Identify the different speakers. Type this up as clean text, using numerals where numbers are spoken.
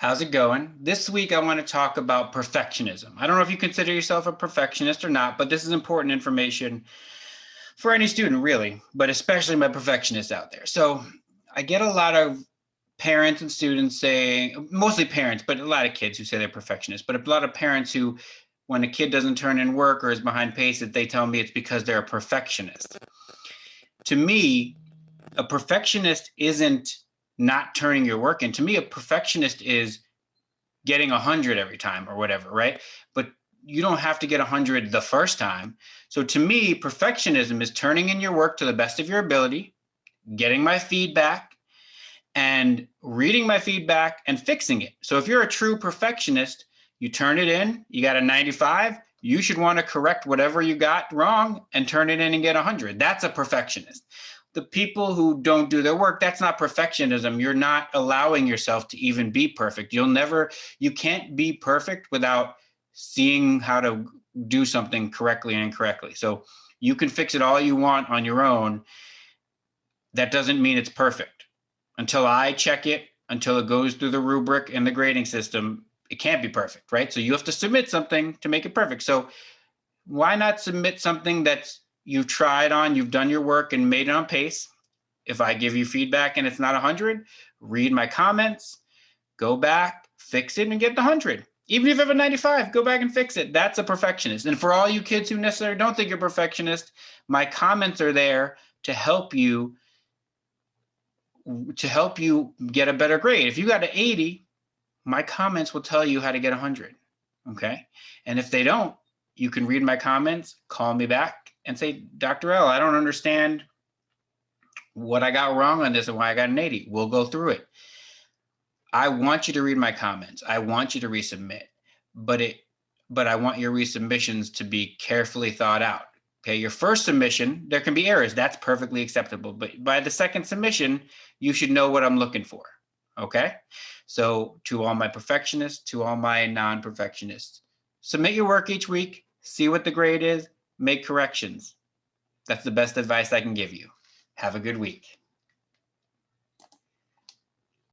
Speaker 1: How's it going? This week, I want to talk about perfectionism. I don't know if you consider yourself a perfectionist or not, but this is important information for any student, really, but especially my perfectionists out there. So I get a lot of parents and students saying, mostly parents, but a lot of kids who say they're perfectionists, but a lot of parents who, when a kid doesn't turn in work or is behind pace, that they tell me it's because they're a perfectionist. To me, a perfectionist isn't not turning your work in. To me, a perfectionist is getting 100 every time or whatever, right? But you don't have to get 100 the first time. So to me, perfectionism is turning in your work to the best of your ability, getting my feedback and reading my feedback and fixing it. So if you're a true perfectionist, you turn it in, you got a 95, you should want to correct whatever you got wrong and turn it in and get 100. That's a perfectionist. The people who don't do their work, that's not perfectionism. You're not allowing yourself to even be perfect. You can't be perfect without seeing how to do something correctly and incorrectly. So you can fix it all you want on your own. That doesn't mean it's perfect. Until I check it, until it goes through the rubric and the grading system, it can't be perfect, right? So you have to submit something to make it perfect. So why not submit something that's you've tried on, you've done your work and made it on pace? If I give you feedback and it's not 100, read my comments, go back, fix it, and get the 100. Even if you have a 95, go back and fix it. That's a perfectionist. And for all you kids who necessarily don't think you're a perfectionist, my comments are there to help you get a better grade. If you got an 80, my comments will tell you how to get 100. Okay. And if they don't, you can read my comments, call me back and say, Dr. L, I don't understand what I got wrong on this and why I got an 80. We'll go through it. I want you to read my comments. I want you to resubmit, but I want your resubmissions to be carefully thought out. Okay, your first submission, there can be errors. That's perfectly acceptable. But by the second submission, you should know what I'm looking for. Okay, so to all my perfectionists, to all my non-perfectionists, submit your work each week, see what the grade is, make corrections. That's the best advice I can give you. Have a good week.